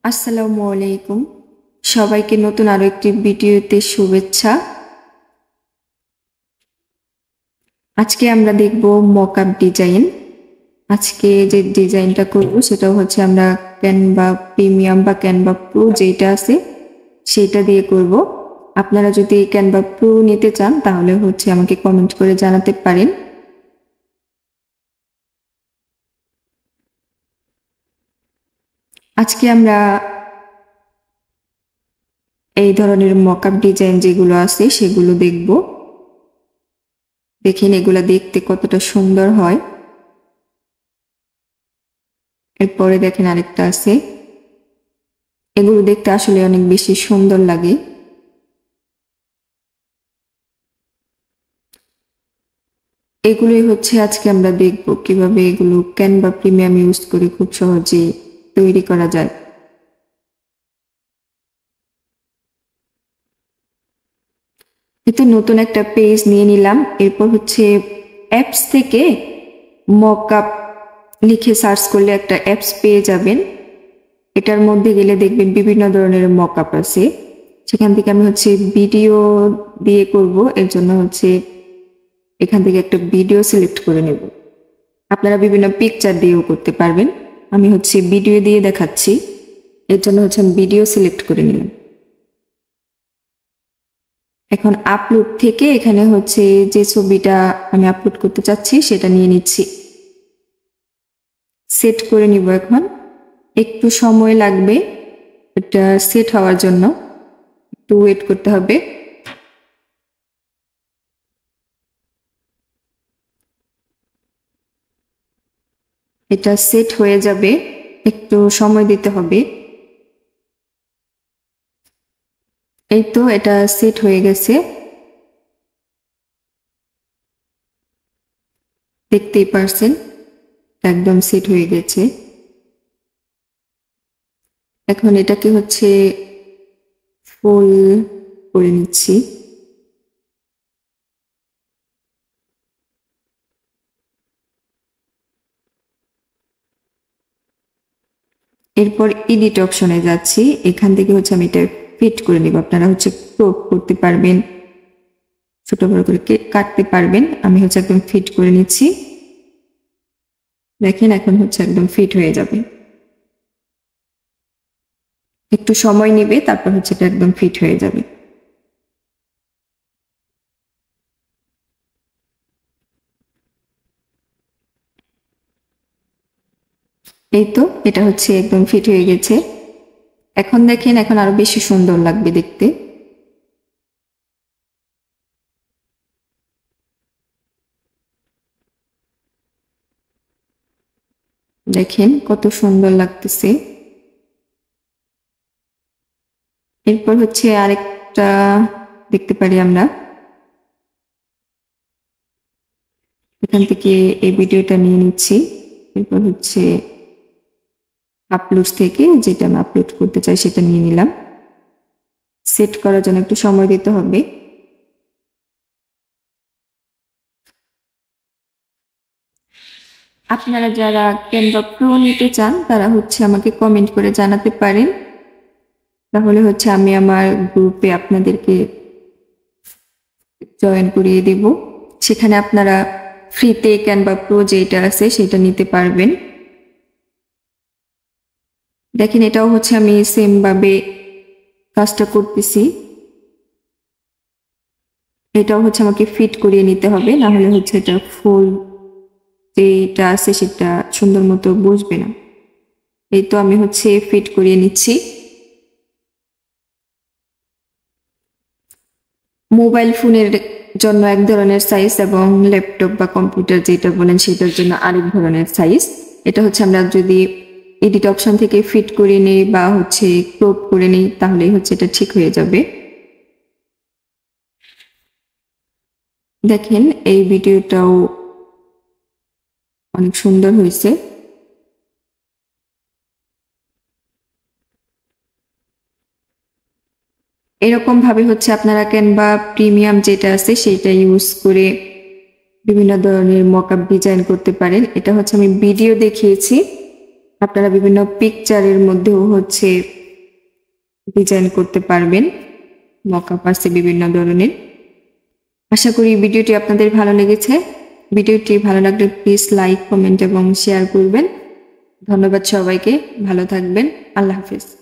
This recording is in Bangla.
আসসালামু আলাইকুম। সবাইকে নতুন আরো একটি ভিডিওতে শুভেচ্ছা। আজকে আমরা দেখব মকআপ ডিজাইন। আজকে যে ডিজাইনটা করব সেটা হচ্ছে আমরা ক্যানভা প্রিমিয়াম বা ক্যানভা প্রো যেটা আছে সেটা দিয়ে করব। আপনারা যদি ক্যানভা প্রো নিতে চান তাহলে হচ্ছে আমাকে কমেন্ট করে জানাতে পারেন। আজকে আমরা এই ধরনের মকআপ ডিজাইন যেগুলো আছে সেগুলো দেখব। দেখেন এগুলা দেখতে কতটা সুন্দর হয়। এরপরে দেখেন আরেকটা আছে, এগুলো দেখতে আসলে অনেক বেশি সুন্দর লাগে। এগুলোই হচ্ছে আজকে আমরা দেখব কিভাবে এগুলো ক্যানভা প্রিমিয়াম ইউজ করে খুব সহজে তৈরি করা যায়। এতে নতুন একটা পেজ নিয়ে নিলাম। এরপর হচ্ছে অ্যাপস থেকে মকআপ লিখে সার্চ করলে একটা অ্যাপস পেয়ে যাবেন। এটার মধ্যে গেলে দেখবেন বিভিন্ন ধরনের মকআপ আছে। সেখান থেকে আমি হচ্ছে ভিডিও দিয়ে করব, এর জন্য হচ্ছে এখান থেকে একটা ভিডিও সিলেক্ট করে নেব। আপনারা বিভিন্ন পিকচার দিয়েও করতে পারবেন। আমি হচ্ছে ভিডিও দিয়ে দেখাচ্ছি, এর জন্য হচ্ছে আমি ভিডিও সিলেক্ট করে নিলাম। এখন আপলোড থেকে এখানে হচ্ছে যে ছবিটা আমি আপলোড করতে চাচ্ছি সেটা নিয়ে নিচ্ছি, সেট করে নিব। এখন একটু সময় লাগবে এটা সেট হওয়ার জন্য, একটু ওয়েট করতে হবে। এটা সেট হয়ে যাবে, একটু সময় দিতে হবে। এই তো এটা সেট হয়ে গেছে, দেখতেই পারছেন একদম সেট হয়ে গেছে। এখন এটাকে হচ্ছে ফুল করে নিচ্ছি। এরপর এডিট অপশনে যাচ্ছি, এখান থেকে হচ্ছে আমি এটা ফিট করে নিব। আপনারা হচ্ছে ক্রপ করতে পারবেন, ছোট বড় করে কাটতে পারবেন। আমি হচ্ছে একদম ফিট করে নিচ্ছি। দেখেন এখন হচ্ছে একদম ফিট হয়ে যাবে, একটু সময় নেবে, তারপর হচ্ছে এটা একদম ফিট হয়ে যাবে। এই তো এটা হচ্ছে একদম ফিট হয়ে গেছে। এখন দেখেন এখন আরো বেশি সুন্দর লাগবে দেখতে। দেখেন কত সুন্দর লাগতেছে। এরপর হচ্ছে আরেকটা দেখতে পারি আমরা, এখান থেকে এই ভিডিওটা নিয়ে নিচ্ছি। এরপর হচ্ছে আপলোড থেকে যেটা আমি আপলোড করতে চাই সেটা নিয়ে নিলাম। সেট করার জন্য একটু সময় দিতে হবে। আপনারা যারা ক্যানভা প্রো নিতে চান তারা হচ্ছে আমাকে কমেন্ট করে জানাতে পারেন, তাহলে হচ্ছে আমি আমার গ্রুপে আপনাদেরকে জয়েন করিয়ে দেব। সেখানে আপনারা ফ্রিতে ক্যানভা প্রো যেটা আছে সেটা নিতে পারবেন। দেখেন এটাও হচ্ছে আমি সেম ভাবে কাজটা করতেছি। এটাও হচ্ছে আমাকে ফিট করিয়ে নিতে হবে, না হলে হচ্ছে এটা ফুল যেটা আছে সেটা সুন্দর মতো বসবে না। এই তো আমি হচ্ছে ফিট করিয়ে নিচ্ছি। মোবাইল ফোনের জন্য এক ধরনের সাইজ এবং ল্যাপটপ বা কম্পিউটার যেটা বলেন সেটার জন্য আরেক ধরনের সাইজ। এটা হচ্ছে আমরা যদি এডিট অপশন থেকে ফিট করে নেই বা হচ্ছে ক্রপ করে নেই তাহলেই হচ্ছে এটা ঠিক হয়ে যাবে। দেখেন এই ভিডিওটাও অনেক সুন্দর হয়েছে। এরকম ভাবে হচ্ছে আপনারা ক্যানভা প্রিমিয়াম যেটা আছে সেটা ইউজ করে বিভিন্ন ধরনের মকআপ ডিজাইন করতে পারেন। এটা হচ্ছে আমি ভিডিও দেখিয়েছি, আপনারা বিভিন্ন পিকচারের মধ্যেও হচ্ছে ডিজাইন করতে পারবেন। মকআপ আছে বিভিন্ন ধরনের। আশা করি ভিডিওটি আপনাদের ভালো লেগেছে। ভিডিওটি ভালো লাগলে প্লিজ লাইক, কমেন্ট এবং শেয়ার করবেন। ধন্যবাদ সবাইকে। ভালো থাকবেন। আল্লাহ হাফেজ।